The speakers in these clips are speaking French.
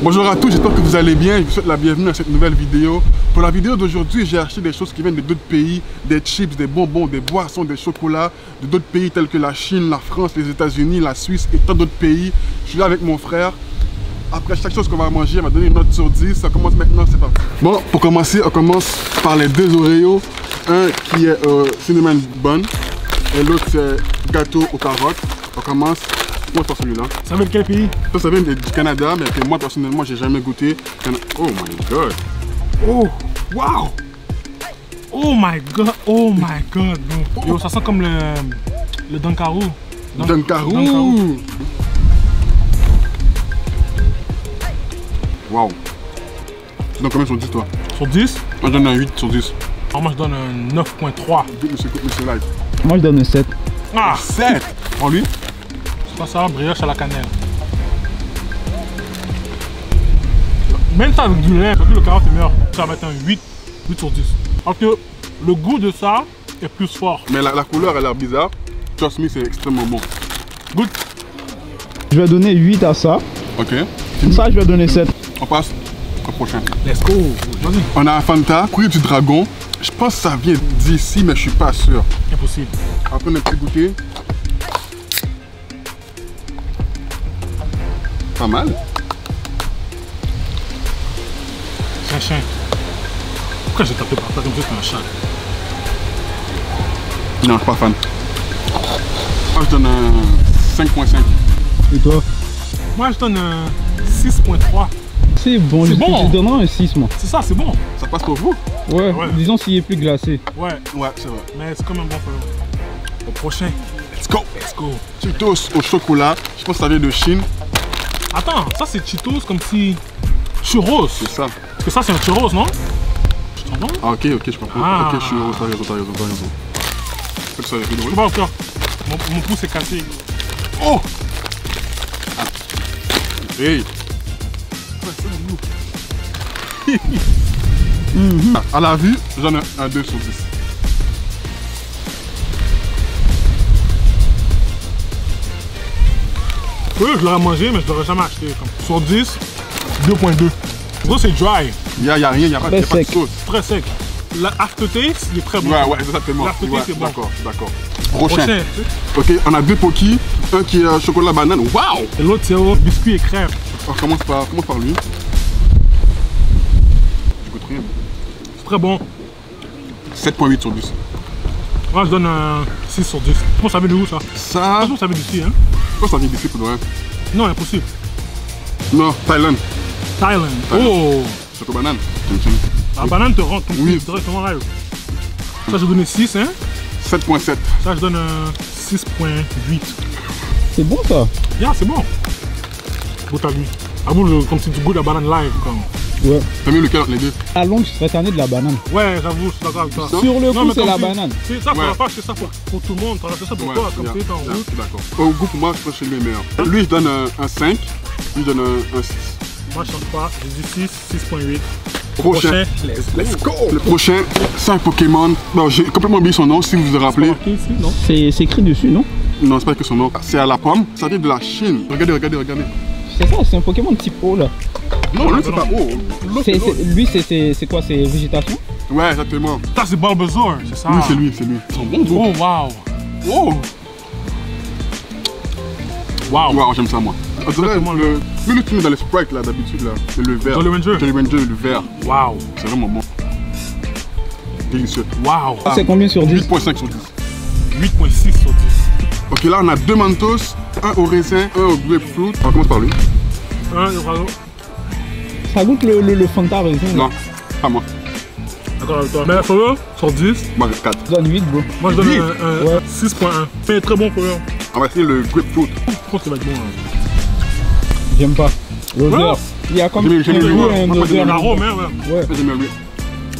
Bonjour à tous, j'espère que vous allez bien. Je vous souhaite la bienvenue à cette nouvelle vidéo. Pour la vidéo d'aujourd'hui, j'ai acheté des choses qui viennent de d'autres pays, des chips, des bonbons, des boissons, des chocolats, de d'autres pays tels que la Chine, la France, les États-Unis, la Suisse et tant d'autres pays. Je suis là avec mon frère. Après chaque chose qu'on va manger, on va donner une note sur 10. Ça commence maintenant, c'est parti. Bon, pour commencer, on commence par les deux Oreos. Un qui est cinnamon bun et l'autre c'est gâteau aux carottes. On commence. Moi, par celui-là. Ça vient de quel pays? Ça vient du Canada, mais que moi personnellement, j'ai jamais goûté. Oh my god. Oh, wow. Oh my god, bro. Yo, ça sent comme le Dunkaroo. Dunkaroo. Wow. Tu donnes combien sur 10 toi? Sur 10? Moi je donne un 8 sur 10. Alors moi je donne un 9.3. Monsieur Light. Moi je donne un 7. Ah! 7. En lui? C'est pas ça, brioche à la cannelle. Même ça avec du lait, le carotte est meilleur. Ça va être un 8 sur 10. Alors que le goût de ça est plus fort. Mais la couleur a l'air bizarre. Trust me, c'est extrêmement bon. Good. Je vais donner 8 à ça. Ok. Ça je vais donner 7. On passe au prochain. Let's go. Vas-y. On a un Fanta, courrier du dragon. Je pense que ça vient d'ici, mais je suis pas sûr. Impossible. On va prendre un petit goûter. Pas mal. C'est un chien. Pourquoi j'ai tapé par terre comme si c'était un chat? Non, je suis pas fan. Moi, je donne un 5.5. Et toi? Moi, je donne un 6.3. C'est bon, C'est bon. Je donnerai un 6 moi. C'est ça, c'est bon. Ça passe pour vous? Ouais, Ouais. disons s'il est plus glacé. Ouais, Ouais, c'est vrai. mais c'est quand même bon. Au prochain. Let's go. Let's go. Cheetos au chocolat. Je pense que ça vient de Chine. Attends, ça c'est Cheetos comme si... Churros. C'est ça. Parce que ça c'est un churros, non? Je t'en donne? Ah, ok, je comprends. Ah. Ok, je suis heureux, t'as raison. C'est que ça, les Je vidéos. peux pas faire. Mon pouce est cassé. Oh! Hey! À la vue, j'en ai un 2 sur 10. Oui, je l'aurais mangé, mais je l'aurais jamais acheté. Comme. Sur 10, 2.2. Ça c'est dry, Il n'y a rien, il n'y a pas de sec. sauce. très sec. L'aftertaste, il est très bon. Ouais, exactement. L'aftertaste, Ouais, c'est bon. d'accord. Prochain. tu sais. Ok, on a deux Poki. Un qui est chocolat banane. Waouh! Et l'autre c'est au biscuit et crème. On commence par lui. Je goûte rien. C'est très bon. 7.8 sur 10. Moi je donne un 6 sur 10. Je pense que ça vient de où ça? Ça, Je pense que ça vient d'ici, hein? je pense que ça vient d'ici pour de vrai. Non, impossible. Non, Thaïlande. Thailand. Thaïlande. Oh! Chocolat banane. La banane te rentre ton Oui. pouce directement là. Ça je donne 6, hein? 7.7. Ça je donne un 6.8. C'est bon ça? Yeah, c'est bon. Goûte à lui. Avoue, comme si tu goûtes la banane live. Comme. Ouais. T'as mis lequel entre les deux? À Londres, je serais tanné de la banane. Ouais, j'avoue, je suis d'accord avec toi. Ça? Sur le Non, coup, mais c'est comme la si- banane. C'est ça, Ouais. on va pas acheter ça pour tout le monde, on va acheter ça pour toi, comme tu es en route. Je suis d'accord. Au goût, pour moi, je pense que lui est meilleur. Lui, je donne un 5. Lui, je donne un 6. Moi, je change pas, j'ai dit 6, 6.8. Prochain. Let's go! Le prochain, c'est un Pokémon. Non, j'ai complètement oublié son nom, si vous vous rappelez. Marqué ici, non? C'est écrit dessus, non? Non, c'est pas que son nom. C'est à la pomme. Ça vient de la Chine. Regardez. C'est ça, c'est un Pokémon de type O là. Non, lui, c'est pas haut. L'autre, c'est l'autre. Lui, c'est quoi? C'est végétation? Ouais, exactement. Ça, c'est Bulbasaur, c'est ça? Lui, c'est lui. Ils sont bons, Oh, wow! Oh! Wow! Wow, j'aime ça, moi. On dirait Exactement le tu mets dans les sprites, là, d'habitude, là. Et le vert. Jolly Ranger. Jolly Ranger, le vert. Wow! C'est vraiment bon. Délicieux. Wow! C'est combien sur 10? 8.5 sur 10. 8.6 sur 10. Ok, là, on a deux Mentos. Un au raisin, un au grapefruit. On commence par lui. Le radeau. Ça goûte le Fanta raisin. là. Non, pas moi. D'accord avec toi. Mais pour eux, sur 10, Moi, j'ai 4. Je donne 8, bro. moi je donne Huit. un Ouais. 6.1. Mais très bon pour eux. On va essayer le grapefruit. Je pense qu'il va être bon. Hein. J'aime pas. L'odeur. Ouais. Il y a comme J'aime un le goût goût, et un moi, j'aime odeur. L'arôme, hein, ouais. Ouais. J'aime bien lui.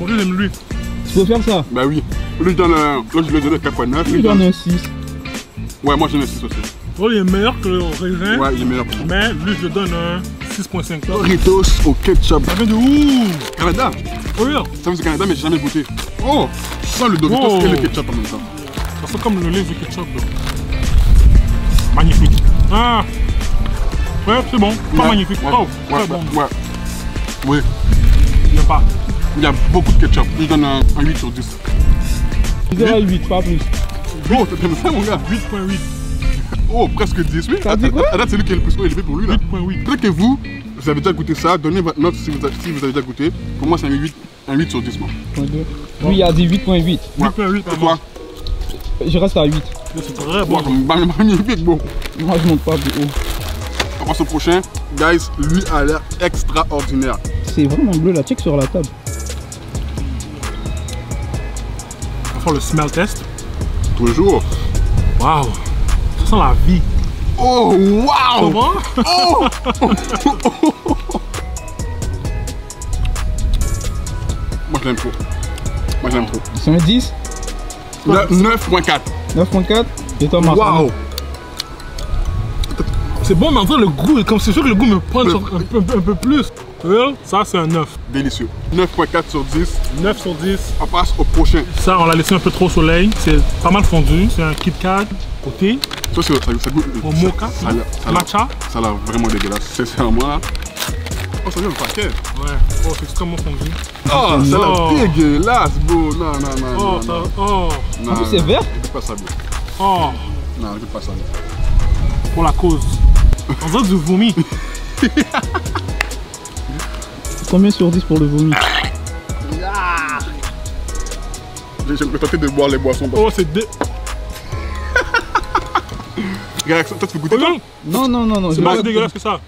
Mon Dieu, j'aime lui. Tu peux faire ça? Bah oui. Lui, je donne un. Là, je lui donne un 4.9. Je lui donne un 6. Ouais, moi, je donne un 6 aussi. Oh, il est meilleur que le raisin. Ouais, il est meilleur pour moi. Mais lui, je lui donne un 6.5. Doritos au ketchup. Ça vient de où? Canada. Oh, real. Ça vient du Canada, mais j'ai jamais goûté. Oh! Sans le Doritos Oh. et le ketchup en même temps. Ça sent comme le lait de ketchup. Là. Magnifique. Ah! Ouais, c'est bon. Pas Ouais, magnifique. ouais, Oh, ouais, très bon. ouais. Oui, J'aime pas. il y a beaucoup de ketchup. Je donne un 8 sur 10. Je dirais 8, pas plus. Oh, t'aimes ça, mon gars? 8.8. Oh, presque 10, oui. T'as dit quoi? À date, c'est lui qui est le plus élevé pour lui, là. 8.8. Peut-être que vous avez déjà goûté ça. Donnez votre note si vous avez déjà goûté. Pour moi, c'est un 8 sur 10, moi. Lui, il a dit 8.8. 8.8 Et toi? Je reste à 8. C'est très bon. Magnifique, bon. Moi, je monte pas plus haut. On passe au prochain. Guys, lui a l'air extraordinaire. C'est vraiment bleu, la check sur la table. On va faire le smell test. Toujours. Waouh. Ça sent la vie. Oh, wow! Comment? Oh! Moi, je l'aime trop. Moi, je l'aime trop. C'est un 10, 9.4. 9.4. Et toi, Marc? Wow! C'est bon, mais en fait, le goût, comme c'est sûr que le goût me prend un peu plus. Ça, c'est un 9. Délicieux. 9.4 sur 10. 9 sur 10. On passe au prochain. Ça, on l'a laissé un peu trop au soleil. C'est pas mal fondu. C'est un Kit Kat au thé, Ça, ça goûte. au mocha, matcha. Ça a l'air vraiment dégueulasse. Sincèrement, là. Oh, ça vient le paquet. Ouais. Oh, c'est extrêmement fondu. Oh, ça a Oh. l'air dégueulasse, bro. Non, non, non. Oh, non, ça. non. Oh. Non, En plus, non, c'est non. vert. Écoute pas ça, bro. Oh. Non, écoute pas ça. Pour la cause. On dirait du vomi. Combien sur 10 pour le vomi? J'ai tenté de boire les boissons. Oh, c'est dé... Regarde, toi, tu peux goûter Oh, toi? non. Non. C'est pas si dégueulasse que ça.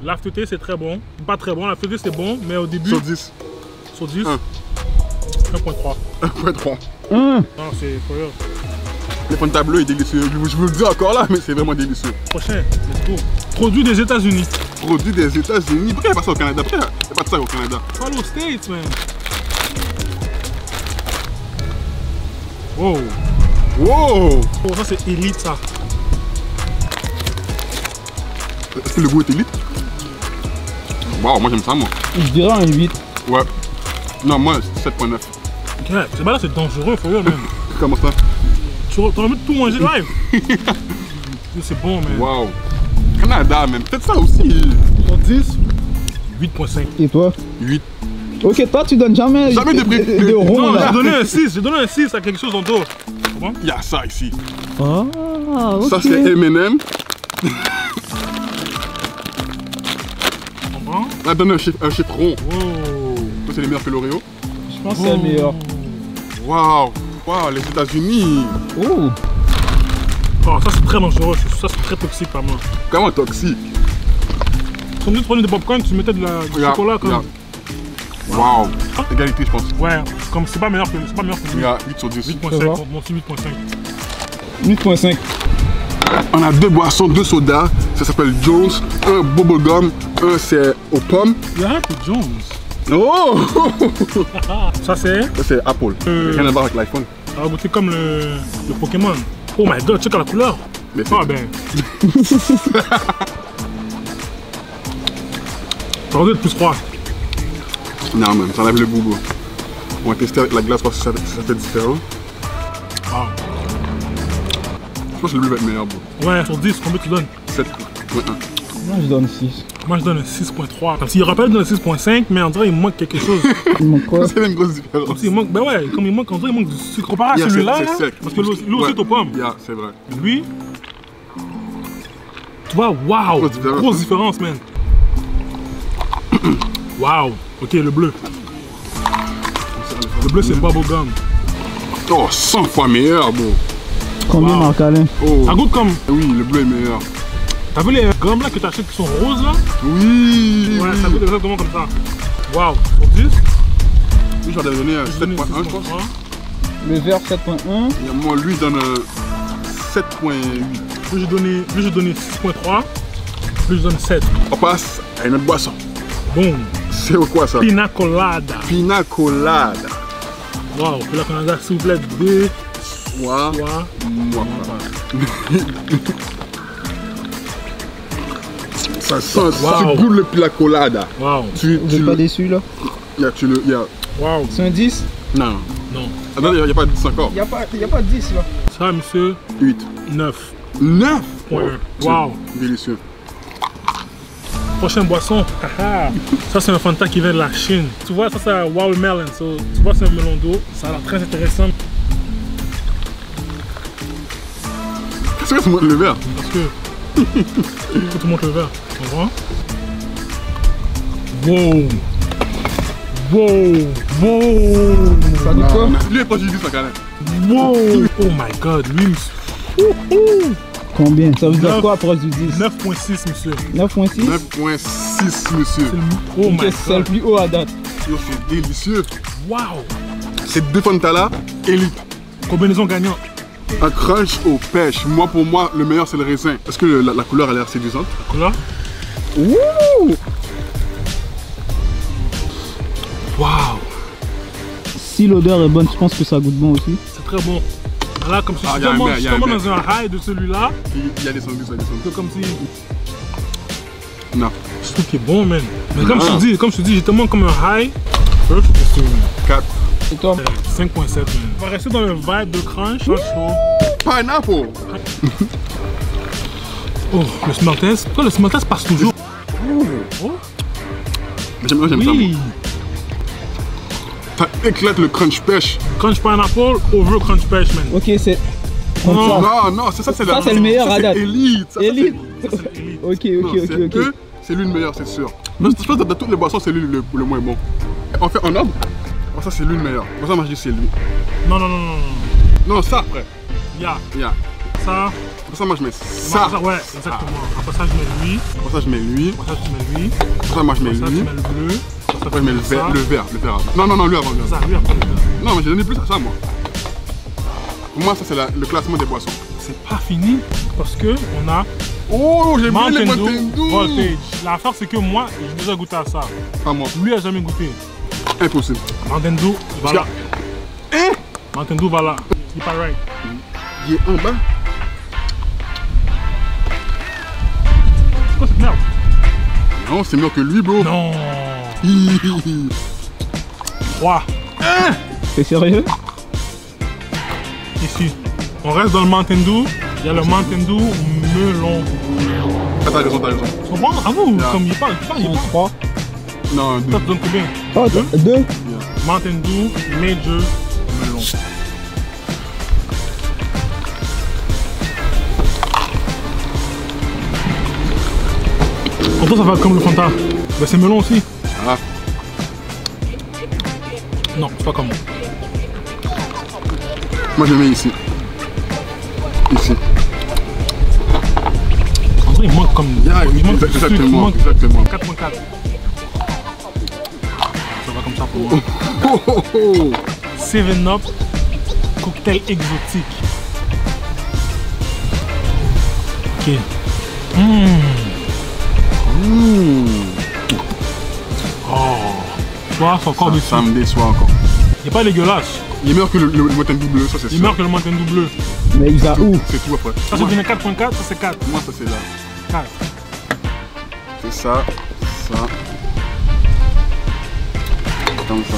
L'aftertaste, c'est très bon. Pas très bon. L'aftertaste, c'est bon, mais au début, Sur 10. sur 10, Un. 1.3. 1.3. Non, c'est foyer. Le Fanta bleu est délicieux. Je vous le dis encore là, mais c'est vraiment délicieux. Prochain, let's go. Produit des États-Unis. Produit des États-Unis. Pourquoi il n'y a pas ça au Canada? Pourquoi il n'y a pas de ça au Canada? Pas aux States, man. Wow. Wow! Oh, ça, c'est élite, ça. Est-ce que le goût est élite? Wow, moi j'aime ça, moi. Je dirais un 8. Ouais. Non, moi 7.9. Ouais, c'est pas là, c'est dangereux, foyer, même. Comment ça? Tu aurais envie de tout manger live. C'est bon, man. Wow. Canada, même. Peut-être ça aussi. Sur 10, 8.5. Et toi? 8. Ok, toi, tu donnes jamais, Jamais de prix. de rond, Non, là. j'ai donné un 6. J'ai donné un 6 à quelque chose en dos. Comment? Il y a ça ici. Ah, ok. Ça, c'est M&M. Comprends? Là, donne un chiffre rond. Wow. Ça, c'est les meilleurs que l'Oreo. Je pense que c'est le meilleur. Wow. Wow, les États-Unis. Oh, Oh, ça c'est très dangereux, ça c'est très toxique par moi. Comment toxique? Comme tu prenais des popcorn, tu mettais du chocolat comme. Wow. Égalité, je pense. Ouais, comme c'est pas meilleur que lui. Il y a 8 sur 10. 8.5, voir. mon petit 8.5. 8.5. On a deux boissons, deux sodas. Ça s'appelle Jones. Un bubblegum, un c'est aux pommes. Il y a Happy Jones. Oh! Ça c'est. Ça c'est Apple. Rien à voir avec l'iPhone. Ça va goûter comme le Pokémon. Oh my god, check la couleur. Mais Ah ben. Ça va être plus froid. Non, même, ça enlève le goût. On va tester avec la glace parce que ça fait différent. Ah. Je pense que le bleu va être meilleur, bro. Ouais, sur 10, combien tu donnes? 7.1. Moi, je donne 6. Moi je donne un 6.3. Comme s'il rappelle de 6.5, mais on dirait qu'il manque quelque chose. Il manque quoi? C'est une grosse différence. Comme s'il manque, ben ouais, comme il manque, on dirait qu'il manque du sucre comparé à Yeah, celui-là. c'est là. sec. Parce que lui aussi est aux pommes. Yeah, c'est vrai. Lui, tu vois, waouh, Grosse différence. grosse différence, man. Waouh, ok, le bleu. Le bleu, c'est bubblegum. Oh, 100 fois meilleur, bro. Combien, Wow. Marc-Alain? Oh. Ça goûte comme. Oui, le bleu est meilleur. T'as vu les gommes là que t'achètes qui sont roses là? Oui. Ouais, oui. ça goûte exactement comme ça. Waouh, sur 10, Lui, j'en ai donné un je donne 7.1, je pense. 6.3. Le vert 7.1. Et moi, lui, donne un 7.8. Lui, j'ai donné 6.3. Lui, je donne 7. On passe à une autre boisson. Boum. C'est quoi ça? Pina colada. Pina colada. Waouh, puis là, Canada, s'il vous plaît, des. Moi, Soit. moi pas. Ça sent, Wow. tu goûtes le pina colada. Waouh. Tu Vous êtes pas déçu, là? Waouh. C'est un 10? Non. Non. Attends, il n'y a pas de 10 encore. Y a pas de 10, là. Ça, monsieur, 8. 9. 9. 9.1. Waouh. Délicieux. Prochaine boisson. Ça, c'est un Fanta qui vient de la Chine. Tu vois, ça, c'est un watermelon. So, tu vois, c'est un melon d'eau. Ça a l'air très intéressant. Qu'est-ce que tu montres le verre? Parce que. Faut que tu montres le verre. Tu vois? Wow! Wow! Wow! Ça dit quoi? Lui, il prend du ça, quand même. Wow! Oh my god, lui. Combien? Ça veut dire Neuf. quoi proche du 10? 9.6, monsieur. 9.6? 9.6, monsieur. Oh my Ok, c'est le god. plus haut à date. Yo, c'est délicieux. Wow! Ces deux Fanta là, élite. Combinaison gagnante. Un crunch aux pêches. Moi, pour moi, le meilleur, c'est le raisin. Est-ce que la couleur a l'air séduisante? Là. Ouh! Wow! Si l'odeur est bonne, je pense que ça goûte bon aussi. C'est très bon. Là, comme si Ah, je y a un suis mec, y a un tellement mec. dans un high de celui-là, Il y a des sandwichs, il y a des sandwichs. que comme si. Non. Je trouve qu'il est bon, man. Mais comme Ah. je te dis, j'ai tellement comme un high. Je suis 4. Et toi? 5.7, man. On va rester dans le vibe de crunch. Not chaud. Pineapple. Oh, le smell test. Pourquoi le smell test passe toujours? Oh, J'aime ça. oui. Ça éclate le crunch pêche. Crunch pineapple over crunch pêche, man. Ok, c'est. Comme Non. ça. Non, c'est ça, c'est Ça, c'est le meilleur à date. Élite. Ça, Élite. Ça, c'est l'élite. Ok, Non, ok, c'est ok. eux, c'est lui le meilleur, c'est sûr. Mais je pense que dans toutes les boissons, c'est lui le moins bon. On fait en ordre. Bon, ça, c'est lui le meilleur. Bon, ça, moi, je dis c'est lui. Non, non, non, non, non. Non, ça après. Yeah. Yeah. Ça. Pour ça, moi, je mets ça. Ouais, exactement. Après ça, je mets lui. Pour ça, je mets lui. Après ça, tu mets lui. Pour ça, moi, je mets Après ça, tu lui. mets le bleu. Après ça, Après, je mets le ça. vert. Le vert avant. Non, lui avant. Lui avant. Ça, lui après le vert. Non, mais j'ai donné plus à ça, moi. Pour moi, ça, c'est le classement des boissons. C'est pas fini parce que on a Oh, j'ai bien les Mountain Mountain Dew Dew. Voltage. L'affaire, c'est que moi, j'ai déjà goûté à ça. Pas moi. Lui a jamais goûté. Impossible. Mountain Dew, voilà. Hein? Mountain Dew, voilà. Il est pas right. Il est en bas. C'est quoi cette merde? Non, c'est mieux que lui, bro. Non. Hihihi. 3. T'es sérieux? Ici. On reste dans le Mountain Dew. Il y a le Mountain Dew melon. Ah, t'as raison. Tu comprends? À vous, Yeah. comme il parle. 3. Non, Toi, tu donnes combien? Oh, 2. Mountain Dew, Major, melon. Pour toi, ça va être comme le Fanta. Ben, c'est melon aussi. Ah, Non, c'est pas comme moi. moi, je le mets ici. Ici. En vrai, il manque comme. Yeah, il manque exactement, il manque exactement. 4.4. Ça va comme ça pour moi. Oh, oh, oh. 7-Up, cocktail exotique. Ok. Oh. Tu vois, c'est encore dessus. Ça me déçoit encore. Il n'est pas dégueulasse. Il est meilleur que le Mountain Dew bleu, ça c'est Il est sûr. meilleur que le Mountain Dew bleu. Mais il va où? C'est tout après. Ça, c'est donné 4.4, ça, c'est 4. Moi, ça c'est là. 4. C'est ça. Comme ça.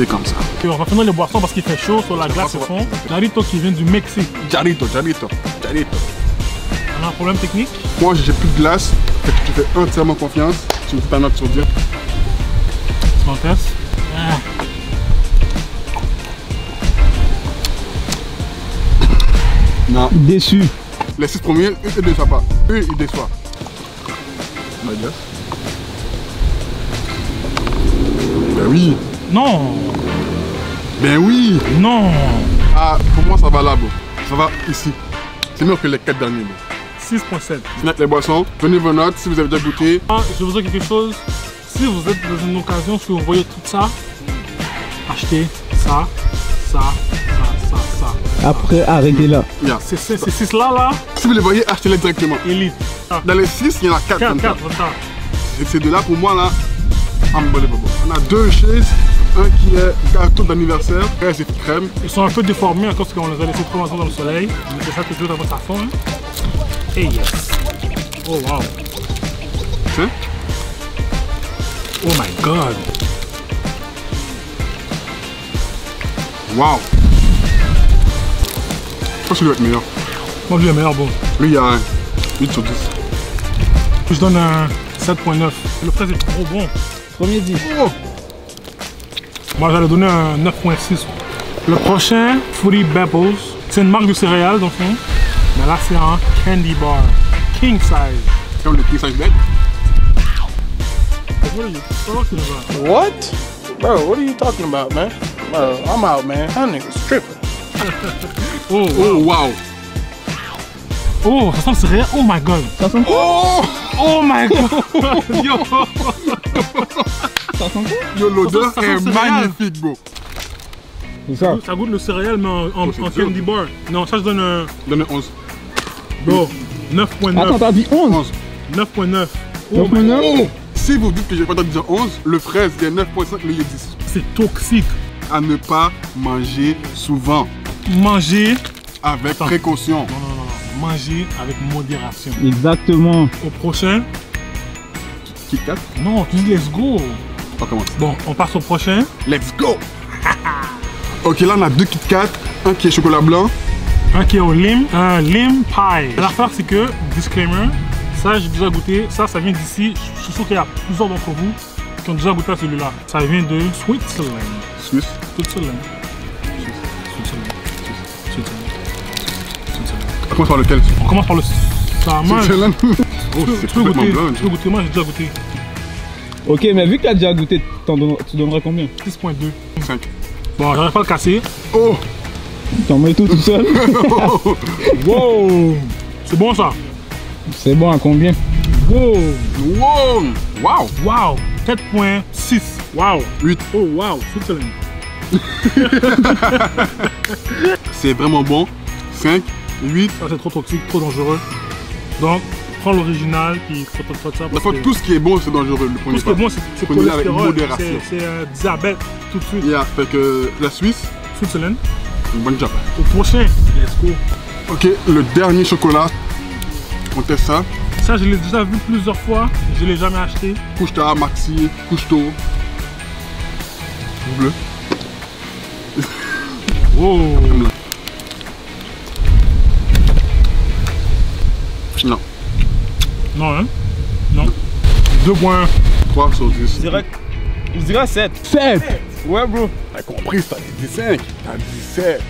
Et comme ça. Et on va finir les boissons parce qu'il fait chaud sur la glace au fond. Jarrito qui vient du Mexique. Jarrito. On a un problème technique. Moi, j'ai plus de glace. Fait que tu fais entièrement confiance. Tu me fais ta note sur 10. On teste. Ah. Non. Déçu. Les 6 premiers, eux, ils déçoivent pas. Eux, ils déçoivent. My guess. Ben oui. Non. Ben oui. Non. Ah, pour moi, ça va là, bro. Ça va ici. C'est mieux que les 4 derniers, bro. 6.7. Fenêtre les boissons. Venez vos notes si vous avez déjà goûté. Ah, je vais vous dire quelque chose. Si vous êtes dans une occasion, si vous voyez tout ça, achetez ça. Après, arrêtez là. Yeah. Ces 6 là, Si vous les voyez, achetez-les directement. élite. Dans les 6, il y en a 4 comme 4, ça. 4, ça. Et ces deux-là, pour moi, là, unbelievable. On a 2 chaises. Un qui est gâteau d'anniversaire. Un, c'est crème. Ils sont un peu déformés à cause qu'on les a laissés trop longtemps dans le soleil. Mais c'est ça que tu veux dans votre fond. Et yes. Oh wow. Tiens. Oh my god. Wow. Je pense que lui va être meilleur. Moi, lui, est meilleur, bon. Lui, il y a un 8 sur 10. Je donne un 7.9. Le fraise est trop bon. Premier 10. Oh! Moi, j'allais donner un 9.6. Le prochain, Fruity Pebbles. C'est une marque de céréales, dans le fond. Mais là, c'est un candy bar. King size. Comme le king size bed. What? Bro, what are you talking about, man? Bro, I'm out, man. That nigga's tripping. Oh, Oh, wow! oh, ça sent le céréales. Oh my god. Ça sent quoi? Oh! Oh my god. Yo. Ça sent quoi? Yo, l'odeur Ça sent est le céréal. magnifique, bro. C'est ça. Ça goûte le céréal, mais en c'est dur. candy bar. Non, ça, je donne un. Donne un 11. Bro, Attends, 9.9. t'as dit 11. 11. 9.9. Oh, Oh! Si vous dites que j'ai pas le temps de dire 11, le fraise, il y a 9.5, lui, il y a 10. C'est toxique. À ne pas manger souvent. Manger. Avec Attends. précaution. Non, non, non, non. Manger avec modération. Exactement. Au prochain. Kit Kat, Non, tu dis let's go. on commence. Bon, on passe au prochain. Let's go! Ok, là on a 2 Kit Kat, un qui est chocolat blanc. Un qui est au lime, un lime pie. L'affaire, c'est que, disclaimer, ça j'ai déjà goûté, ça vient d'ici. Je suis sûr qu'il y a plusieurs d'entre vous qui ont déjà goûté à celui-là. Ça vient de Switzerland. Suisse. Switzerland. Switzerland. Switzerland. Switzerland. On commence par lequel? On commence par le. Ça a mal. Switzerland. Oh, Tu c'est peux complètement goûter, blanc. tu peux goûter, moi j'ai déjà goûté. Ok, mais vu que t'as déjà goûté, tu donnerais combien? 6.2. 5. Bon, j'arrive pas à le casser. Oh! T'en mets tout seul? Wow! C'est bon ça. C'est bon à combien? Wow! Wow! Wow! Wow! 7.6. Wow! 8. Oh wow! Switzerland. C'est vraiment bon. 5, 8. Ça c'est trop toxique, trop dangereux. Donc, prends l'original puis faut ça. parce D'abord, que tout ce qui est bon, c'est dangereux. Le tout premier ce qui est pas. bon, c'est Prenez-le avec cholestérol. modération. C'est diabète tout de suite. Yeah, fait que la Suisse, Switzerland. une bonne job. Au prochain, let's go. Ok, le dernier chocolat. On teste ça. Ça, je l'ai déjà vu plusieurs fois. Je l'ai jamais acheté. Couche-tard, Maxi, couche-tôt. Bleu. Wow! Non. Non, hein? Non. 2 points. 3 sur 10. Je dirais 7. 7! Ouais, bro. T'as compris, t'as dit 5. T'as 17.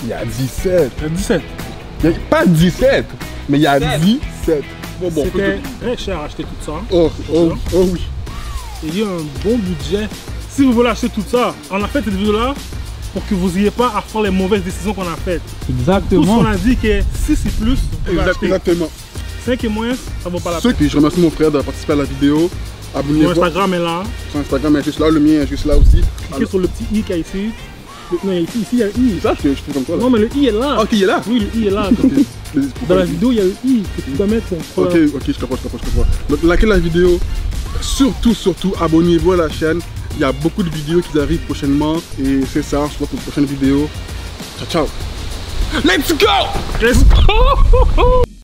Il y a 17. 17. Il y a pas 17, mais il y a 17. Bon, C'était très cher à acheter tout ça. Oh oui. Il y a un bon budget. Si vous voulez acheter tout ça, on a fait cette vidéo-là pour que vous n'ayez pas à faire les mauvaises décisions qu'on a faites. Tout ce Exactement. qu'on a dit que 6 et plus, vous pouvez acheter. Exactement. 5 et moins, ça vaut pas la peine. Puis je remercie mon frère d'avoir participé à la vidéo. Mon Abonnez-vous. Instagram est là. Son Instagram est juste là, le mien est juste là aussi. Cliquez sur le petit i qu'il y a ici. Non, ici, il y a le i. Ça, je fais comme toi là. Non, mais le i est là. Ah, ok, il est là. Oui, le i est là. Dans la vidéo, il y a le i que tu dois mettre. Ok, je comprends. Donc, likez la vidéo. Surtout, abonnez-vous à la chaîne. Il y a beaucoup de vidéos qui arrivent prochainement. Et c'est ça, on se voit pour une prochaine vidéo. Ciao, ciao. Let's go! Let's go!